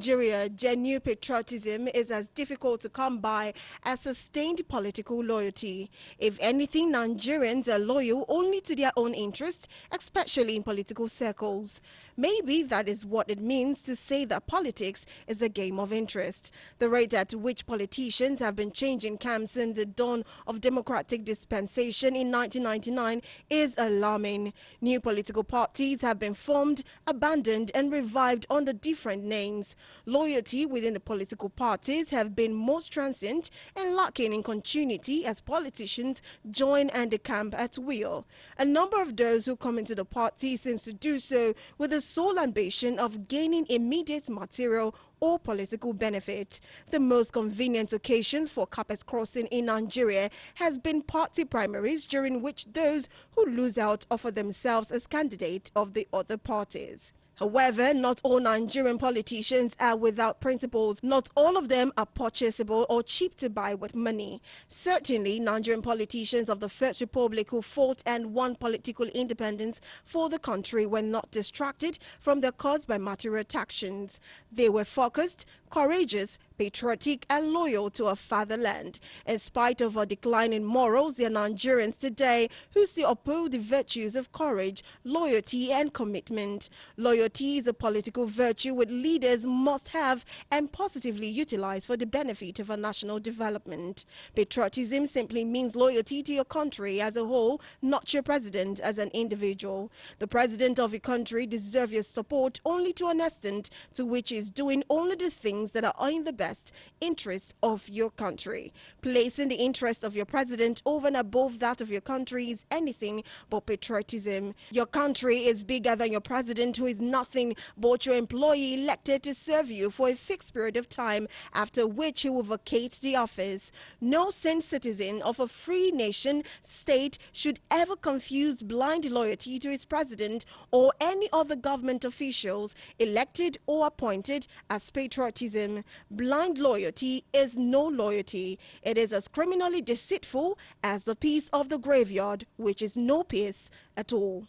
Nigeria, genuine patriotism is as difficult to come by as sustained political loyalty. If anything, Nigerians are loyal only to their own interests, especially in political circles. Maybe that is what it means to say that politics is a game of interest. The rate at which politicians have been changing camps in the dawn of democratic dispensation in 1999 is alarming. New political parties have been formed, abandoned and revived under different names. Loyalty within the political parties have been most transient and lacking in continuity as politicians join and decamp at will. A number of those who come into the party seems to do so with the sole ambition of gaining immediate material or political benefit. The most convenient occasions for carpet crossing in Nigeria has been party primaries, during which those who lose out offer themselves as candidate of the other parties. However, not all Nigerian politicians are without principles. Not all of them are purchasable or cheap to buy with money. Certainly, Nigerian politicians of the First Republic who fought and won political independence for the country were not distracted from their cause by material actions. They were focused, courageous, patriotic and loyal to our fatherland. In spite of a decline in morals, there are Nigerians today who still uphold the virtues of courage, loyalty and commitment. Loyalty is a political virtue which leaders must have and positively utilize for the benefit of our national development. Patriotism simply means loyalty to your country as a whole, not your president as an individual. The president of your country deserves your support only to an extent to which he is doing only the things that are in the best interest of your country. Placing the interest of your president over and above that of your country is anything but patriotism. Your country is bigger than your president, who is nothing but your employee elected to serve you for a fixed period of time, after which he will vacate the office. No sane citizen of a free nation state should ever confuse blind loyalty to his president or any other government officials, elected or appointed, as patriotism. Blind loyalty is no loyalty. It is as criminally deceitful as the peace of the graveyard, which is no peace at all.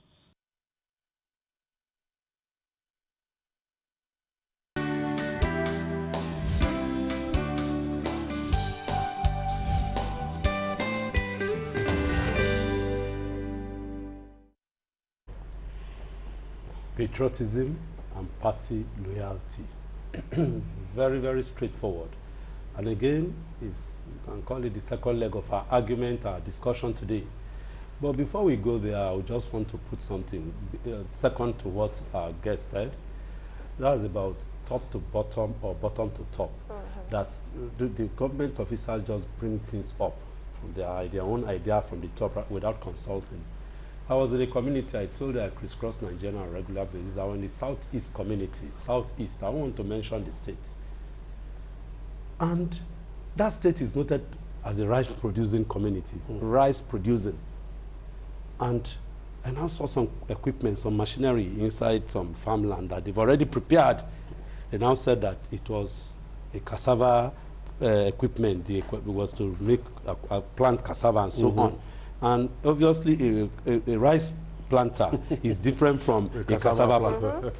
Patriotism and party loyalty. Very, very straightforward. And again, you can call it the second leg of our argument, our discussion today. But before we go there, I just want to put something second to what our guest said. That's about top to bottom or bottom to top. That the government officers just bring things up from their own idea from the top without consulting. I was in a community, I told you I crisscross Nigeria on a regular basis. I was in the Southeast community, Southeast. I want to mention the state. And that state is noted as a rice-producing community, rice producing. And I now saw some equipment, some machinery inside some farmland that they've already prepared. They now said that it was a cassava equipment. The equipment was to make plant cassava and so on. And obviously, a rice planter is different from a cassava planter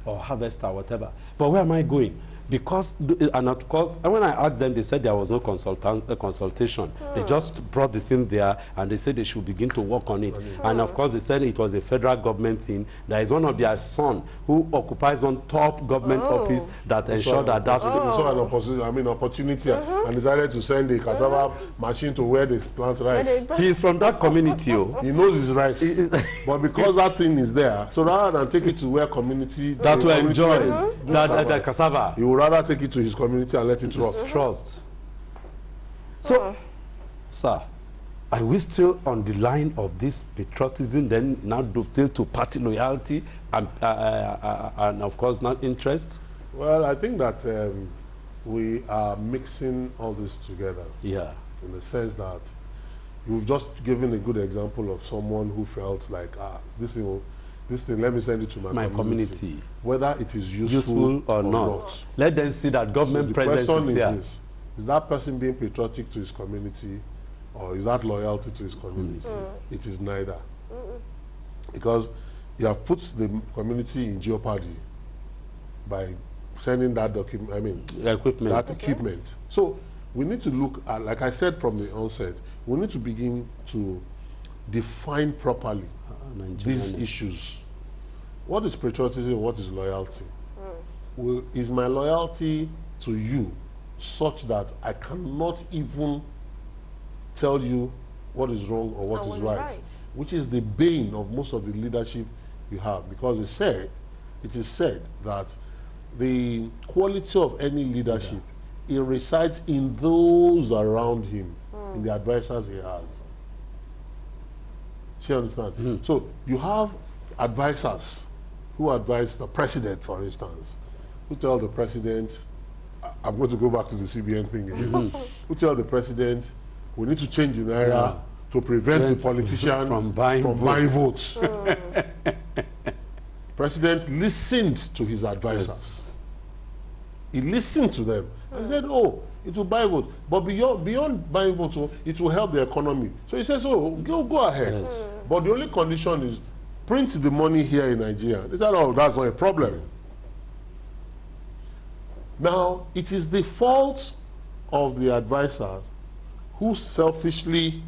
or harvester, whatever. But where am I going? Because, and of course, when I asked them, they said there was no consultation. They just brought the thing there, and they said they should begin to work on it. And of course, they said it was a federal government thing. There is one of their son who occupies one top government office that ensured that that. He saw an opportunity, and decided to send the cassava machine to where they plant rice. He is from that community. He knows his rice, but because that thing is there, so rather than take it to where community that will enjoy that cassava, he will rather take it to his community and let it rot. Trust. So, sir, are we still on the line of this patriotism, then now dovetail to party loyalty and of course not interest? Well, I think that we are mixing all this together. Yeah. In the sense that you've just given a good example of someone who felt like, this thing, let me send it to my community. Whether it is useful or not. Let them see that government presence is here. The question is that person being patriotic to his community, or is that loyalty to his community? It is neither. Because you have put the community in jeopardy by sending that document, equipment. that equipment. So we need to look at, like I said from the onset, we need to begin to define properly these issues. What is patriotism? What is loyalty? Is my loyalty to you such that I cannot even tell you what is wrong or what is right? Which is the bane of most of the leadership you have, because it is said that the quality of any leadership, it resides in those around him, in the advisors he has. You understand? So you have advisors who advise the president, for instance, who tell the president, I'm going to go back to the CBN thing again, who tell the president, we need to change the naira to prevent the politician from buying votes. President listened to his advisors. He listened to them and said, oh, it will buy votes. But beyond buying votes, it will help the economy. So he says, oh, go ahead. But the only condition is print the money here in Nigeria. They said, oh, that's not a problem. Now, it is the fault of the advisors who selfishly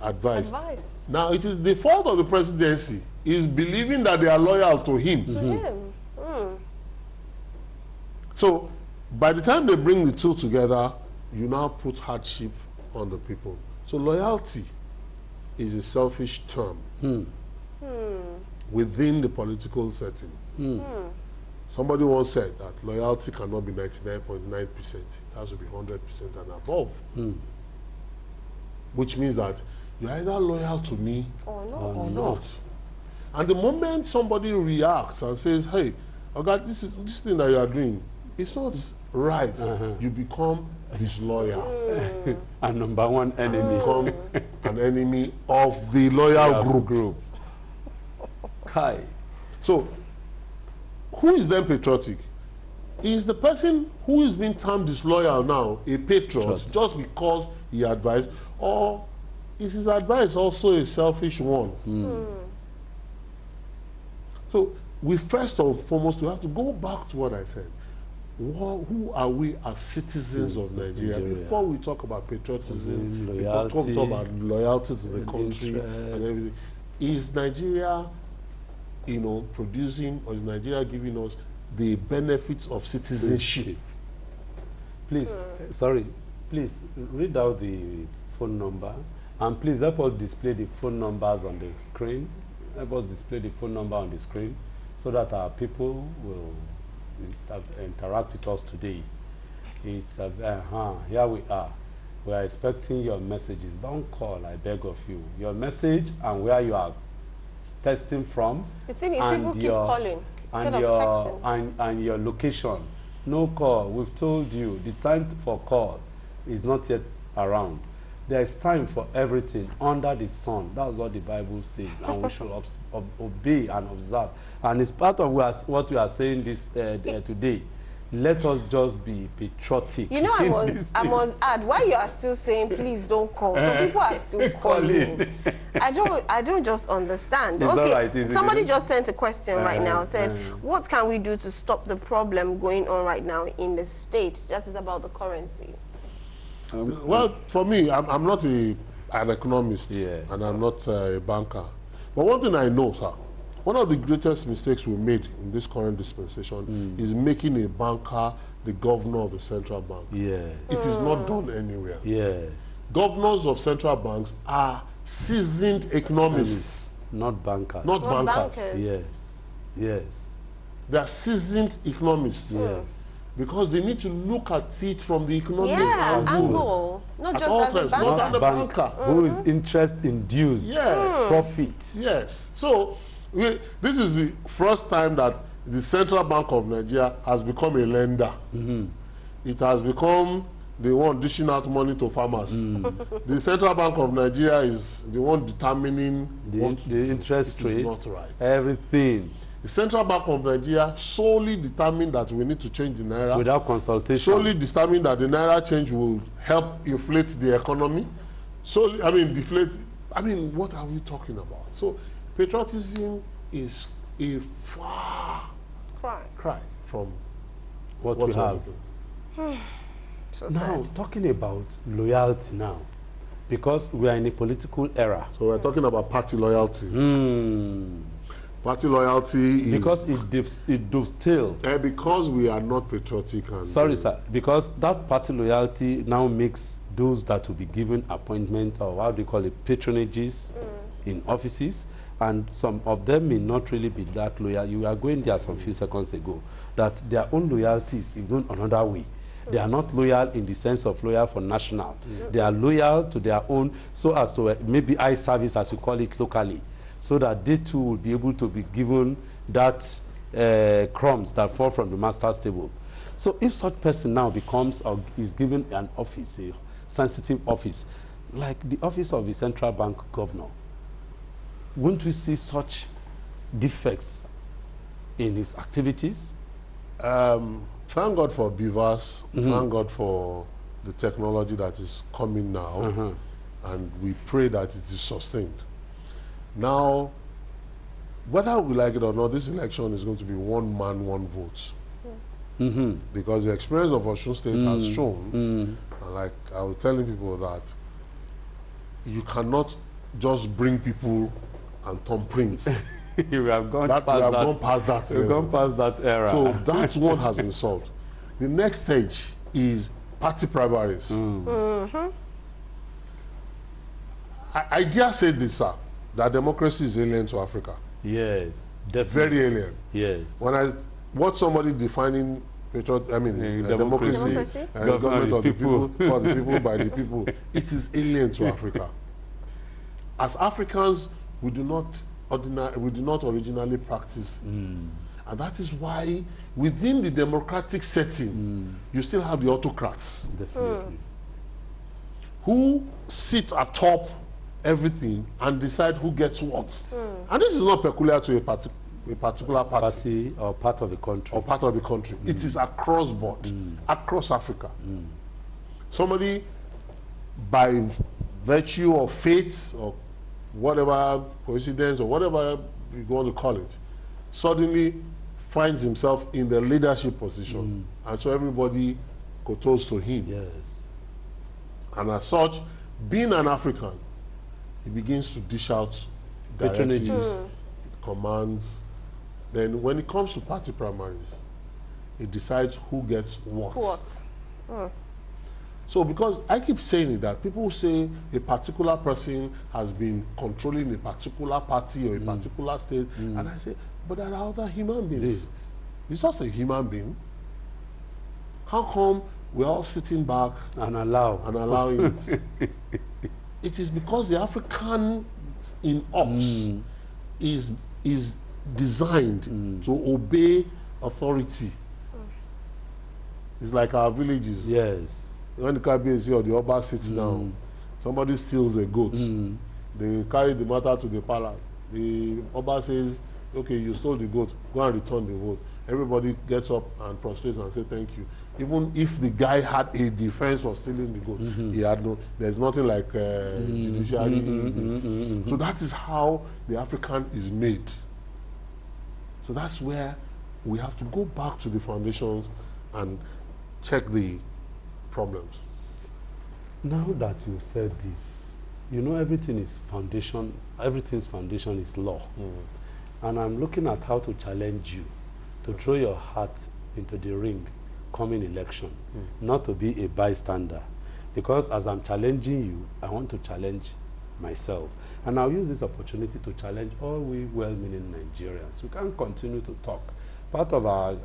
advise. Now, it is the fault of the presidency is believing that they are loyal to him. So, by the time they bring the two together, you now put hardship on the people. So, loyalty is a selfish term within the political setting. Somebody once said that loyalty cannot be 99.9%. It has to be 100% and above. Which means that you're either loyal to me or not. And the moment somebody reacts and says, hey, okay, this thing that you are doing, it's not right, you become disloyal. And number one enemy. Become an enemy of the loyal group. Kai. So, who is then patriotic? Is the person who is being termed disloyal now a patriot just because he advised, or is his advice also a selfish one? So we first and foremost, we have to go back to what I said. Who are we as citizens of Nigeria? Before we talk about patriotism, loyalty, before we talk about loyalty to the country and everything, is Nigeria, producing, or is Nigeria giving us the benefits of citizenship? Please, please read out the phone number, and please help us display the phone numbers on the screen. Help us display the phone number on the screen so that our people will interact with us today. It's here we are. We are expecting your messages. Don't call, I beg of you. Your message and where you are testing from. The thing is, people keep calling instead of texting. And your location. No call. We've told you the time for call is not yet around. There is time for everything under the sun. That's what the Bible says, and we should obey and observe. And it's part of what we are saying this today. Let us just be patriotic. I must add, why you are still saying please don't call, so people are still calling. I don't just understand. It's okay, right, somebody just sent a question right now, said what can we do to stop the problem going on right now in the state? That is about the currency. Well, for me, I'm not an economist, and I'm not a banker. But one thing I know, sir, one of the greatest mistakes we made in this current dispensation is making a banker the governor of the central bank. Yes. It is not done anywhere. Yes. Governors of central banks are seasoned economists. Not bankers. Not bankers. Yes. Yes. They are seasoned economists. Yes. Because they need to look at it from the economic angle, not just as a banker. Not the banker. Who is interest induced, profit. Yes. So this is the first time that the Central Bank of Nigeria has become a lender. It has become the one dishing out money to farmers. The Central Bank of Nigeria is the one determining the interest rate, not right. Everything. The Central Bank of Nigeria solely determined that we need to change the naira. Without consultation. Solely determined that the naira change will help inflate the economy. Deflate. What are we talking about? So, patriotism is a far cry from what we have. So Now, sad. talking about loyalty now, because we are in a political era. So we're talking about party loyalty. Party loyalty is... Because it does still. because we are not patriotic. And Sorry, sir. Because that party loyalty now makes those that will be given appointment, or how do you call it, patronages in offices, and some of them may not really be that loyal. You were going there some few seconds ago, that their own loyalty is even another way. They are not loyal in the sense of loyal for national. They are loyal to their own, so as to maybe eye service, as we call it locally, so that they too will be able to be given that crumbs that fall from the master's table. So if such person now becomes or is given an office, a sensitive office, like the office of the central bank governor, won't we see such defects in his activities? Thank God for beavers. Thank God for the technology that is coming now. And we pray that it is sustained. Now, whether we like it or not, this election is going to be one man, one vote. Because the experience of Osun State has shown, and like I was telling people, that you cannot just bring people and thumbprints. We have gone That we have gone past that. We've gone past that era. So that one has been solved. The next stage is party primaries. I dare say this, sir, that democracy is alien to Africa. Yes, definitely. Very alien. Yes. When I watch somebody defining democracy, government of the people, for the people, by the people, it is alien to Africa. As Africans, we do not originally practice, and that is why within the democratic setting, you still have the autocrats, Definitely. who sit atop everything and decide who gets what. And this is not peculiar to a particular party Or part of the country. or part of the country. It is across board, across Africa. Somebody, by virtue of fate or whatever coincidence or whatever you want to call it, suddenly finds himself in the leadership position, and so everybody kowtows to him. Yes. And as such, being an African, he begins to dish out Patronages. directives, commands. Then when it comes to party primaries, he decides who gets what. What? So because I keep saying it, that people say a particular person has been controlling a particular party or a particular state, and I say, but there are other human beings. This. It's just a human being. How come we're all sitting back And allowing it? It is because the African in us is designed to obey authority. It's like our villages. Yes. When the Kabiyesi or the Oba sits down, somebody steals a goat. They carry the matter to the palace. The Oba says, okay, you stole the goat, go and return the vote. Everybody gets up and prostrates and says thank you. Even if the guy had a defense for stealing the goat, he had no, there's nothing like judiciary. So that is how the African is made. So that's where we have to go back to the foundations and check the problems. Now that you said this, you know everything is foundation, everything's foundation is law. And I'm looking at how to challenge you to throw your heart into the ring coming election, not to be a bystander. Because as I'm challenging you, I want to challenge myself. And I'll use this opportunity to challenge all we well-meaning Nigerians. We can't continue to talk. Part of our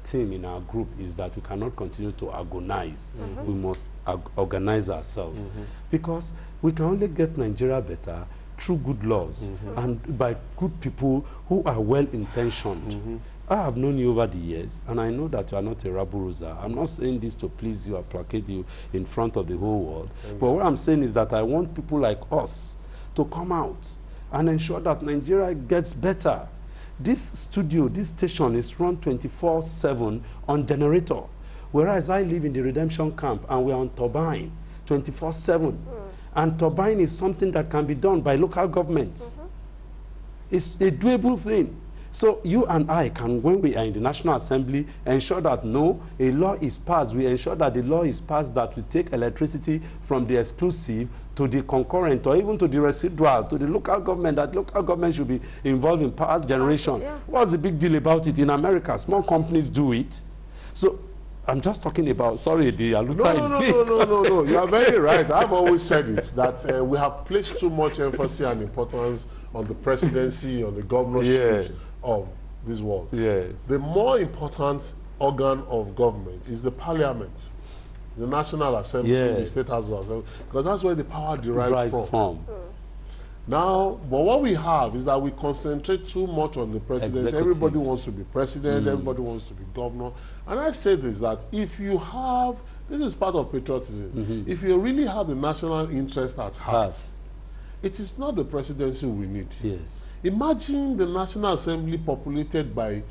theme in our group is that we cannot continue to agonize. We must organize ourselves. Because we can only get Nigeria better through good laws and by good people who are well-intentioned. I have known you over the years, and I know that you are not a rabble-rouser. I'm not saying this to please you or placate you in front of the whole world. But what I'm saying is that I want people like us to come out and ensure that Nigeria gets better. This studio, this station is run 24/7 on generator, whereas I live in the redemption camp and we're on turbine 24/7. And turbine is something that can be done by local governments. It's a doable thing. So you and I can, when we are in the National Assembly, ensure that no, a law is passed. We ensure that the law is passed that we take electricity from the exclusive to the concurrent or even to the residual, to the local government, that local government should be involved in power generation. Yeah. What's the big deal about it? In America, small companies do it. So I'm just talking about, sorry, the Aluta. No. You are very right. I've always said it, that we have placed too much emphasis and importance on the presidency, on the governorship of this world. Yes. The more important organ of government is the parliament, the National Assembly, the State House of Assembly, because that's where the power derives from. Now, but what we have is that we concentrate too much on the president. Everybody wants to be president, everybody wants to be governor. And I say this, that if you have, this is part of patriotism, if you really have the national interest at heart, it is not the presidency we need. Yes. Imagine the National Assembly populated by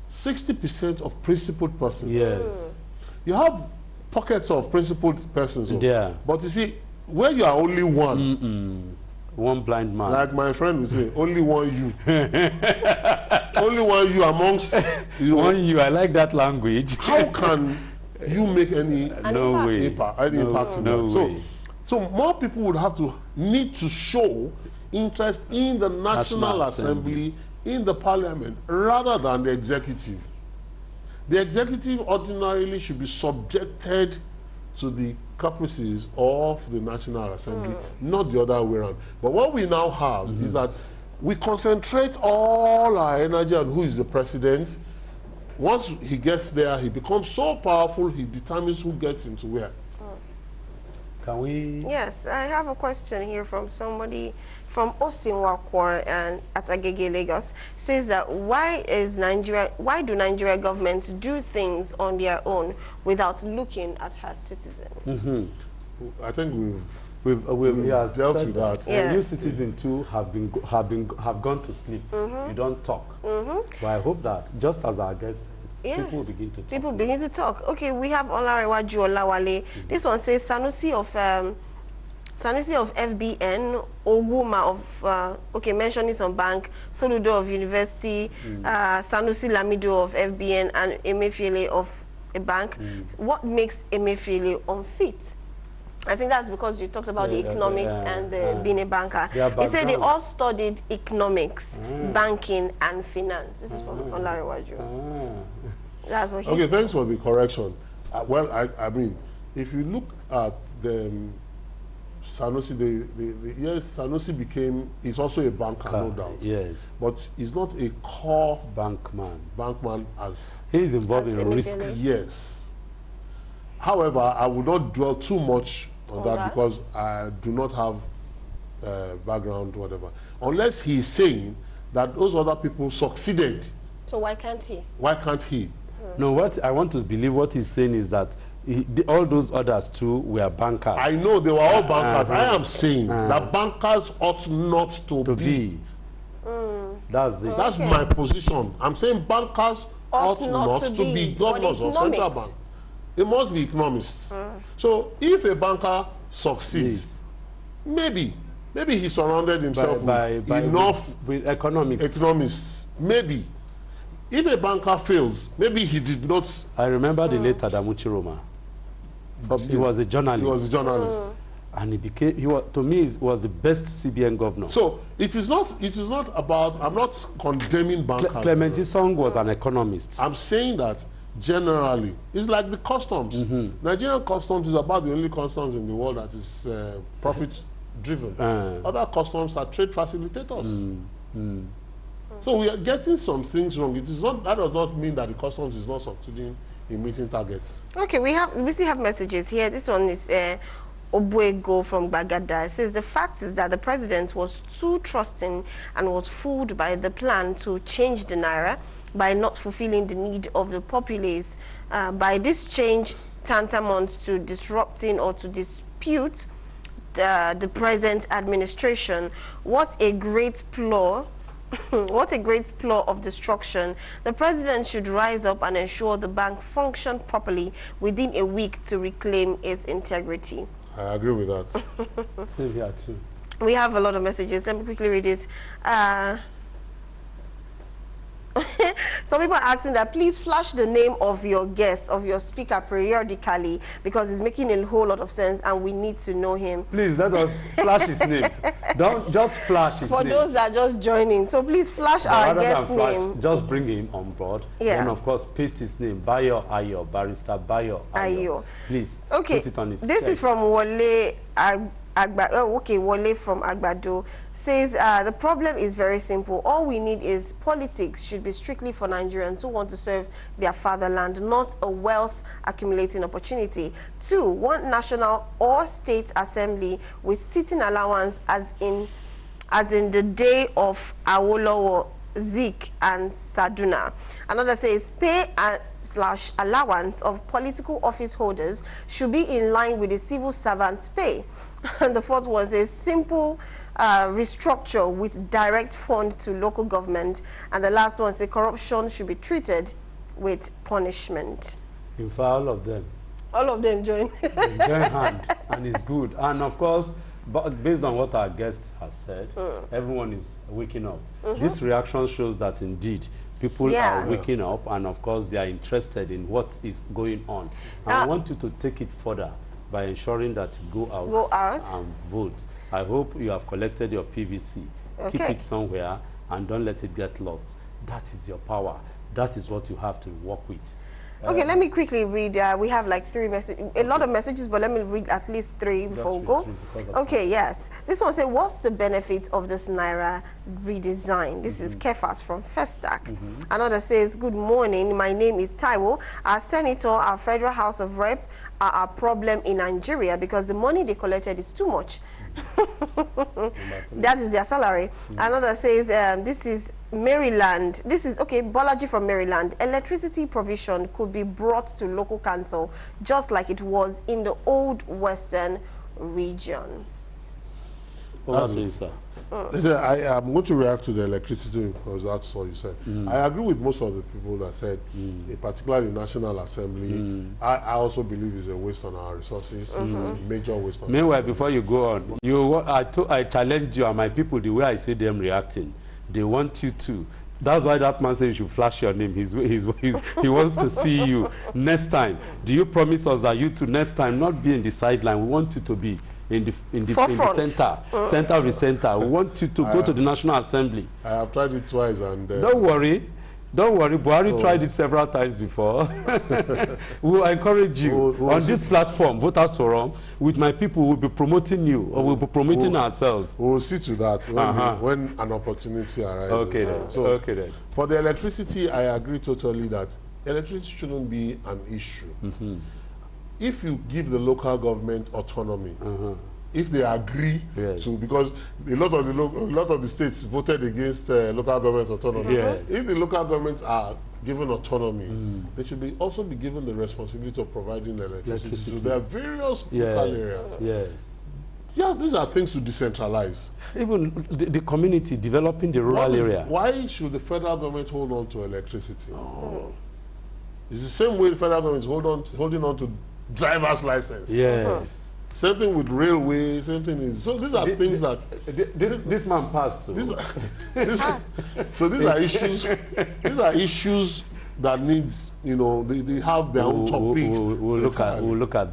60% of principled persons. Yes. You have pockets of principled persons. Yeah. But you see, where you are only one, one blind man. like my friend would say, only one you. Only one you amongst you. One you, I like that language. How can you make any impact to that? So more people would have to need to show interest in the National Assembly, in the Parliament, rather than the executive. The executive ordinarily should be subjected to the caprices of the National Assembly, not the other way around. But what we now have is that we concentrate all our energy on who is the president. Once he gets there, he becomes so powerful, he determines who gets into where. Can we? Yes, I have a question here from somebody from Osinwakwar and at Agege, Lagos. Says that why do Nigeria government do things on their own without looking at her citizens? I think we've dealt with that. Yeah. New citizens too have gone to sleep. You don't talk. But I hope that just as our guests, people will begin to talk. People begin to talk. Okay, we have Olarewaju Olawale. This one says Sanusi of FBN, Oguma of mentioning some bank, Soludo of University, Sanusi Lamido of FBN, and Emefiele of a bank. What makes Emefiele unfit? I think that's because you talked about the economics and being a banker. He said they all studied economics, banking, and finance. This is from Olarewaju. That's what he said. Thanks for the correction. Well, I mean, if you look at the Sanusi, yes, Sanusi he's also a banker, no doubt. Yes. But he's not a core bankman as... He's involved in risk. Yes. However, I would not dwell too much on that because I do not have background, whatever. Unless he's saying that those other people succeeded. So why can't he? Why can't he? No, what I want to believe what he's saying is that all those others too were bankers. I know they were all bankers. I am saying that bankers ought not to be. That's my position. I'm saying bankers ought not to be governors of central bank. It must be economists. So if a banker succeeds, maybe he surrounded himself with economists. Maybe. If a banker fails, maybe he did not. I remember the late Adamuchi Roma. He was a journalist. He was a journalist. And he was the best CBN governor. So it is not about, I'm not condemning bankers. Clement Song was an economist. I'm saying that generally, it's like the customs. Nigerian customs is about the only customs in the world that is profit driven. Other customs are trade facilitators. So we are getting some things wrong. It is not, that does not mean that the customs is not succeeding in meeting targets. Okay, we still have messages here. This one is Obuego from Bagada. It says the fact is that the president was too trusting and was fooled by the plan to change the naira by not fulfilling the need of the populace. By this change tantamount to disrupting or to dispute the present administration. What a great flaw. What a great flaw of destruction. The president should rise up and ensure the bank functioned properly within a week to reclaim its integrity. I agree with that. Same here too. We have a lot of messages. Let me quickly read this. Some people are asking that please flash the name of your guest, of your speaker periodically, because it's making a whole lot of sense and we need to know him. Please let us flash his name. Don't just flash his For name. those that are just joining, so please flash But our rather guest than flash, name. just bring him on board. Yeah. Then of course paste his name, Bayo Ayo, Barrister Bayo Ayo. Please Okay, put it on his this is from Wole Wole from Agbado. Says the problem is very simple. All we need is politics should be strictly for Nigerians who want to serve their fatherland, not a wealth accumulating opportunity. 2, one national or state assembly with sitting allowance as in the day of Awolowo, Zik and Saduna. Another says pay / allowance of political office holders should be in line with the civil servants' pay. And the 4th one says simple restructure with direct fund to local government. And the last one says corruption should be treated with punishment. In fact, all of them. All of them join. Join hand, and it's good. And of course, but based on what our guest has said, everyone is waking up. This reaction shows that indeed people are waking up, and of course they are interested in what is going on. And I want you to take it further by ensuring that you go out and vote. I hope you have collected your PVC. Okay. Keep it somewhere and don't let it get lost. That is your power. That is what you have to work with. Okay, let me quickly read. We have like 3 messages, a lot of messages, but let me read at least 3 before we go. Okay, yes. This one says, what's the benefit of this Naira redesign? This is Kefas from Festac. Another says, good morning, my name is Taiwo. Our senator, our Federal House of Rep are our problem in Nigeria because the money they collected is too much. That is their salary. Another says, this is Maryland. This is, okay, Bolaji from Maryland. Electricity provision could be brought to local council just like it was in the old Western region. Sir. I am going to react to the electricity because that's what you said. I agree with most of the people that said, particularly the National Assembly, I also believe is a waste on our resources. It's a major waste on Meanwhile, before you go on, I challenge you and my people the way I see them reacting. They want you to. That's why that man said you should flash your name. He wants to see you next time. Do you promise us that you two next time not be in the sideline? We want you to be in the center of the center. We want you to go to the National Assembly. I have tried it twice and don't worry, Buhari tried it several times before. We will encourage you on this platform, Voters Forum. With my people, we'll be promoting you, or we'll be promoting ourselves. We will see to that when an opportunity arises. Okay then. So, then. For the electricity, I agree totally that electricity shouldn't be an issue. If you give the local government autonomy, if they agree to, because a lot of the states voted against local government autonomy. If the local governments are given autonomy, they should also be given the responsibility of providing electricity to their various local areas. Yeah, these are things to decentralize. Even the community developing the rural area. Why should the federal government hold on to electricity? It's the same way the federal government is holding on to driver's license. Yes. Same thing with railway, same thing is, so these are things that this man passed. So these are issues that needs, they have their own topics. We'll look at them.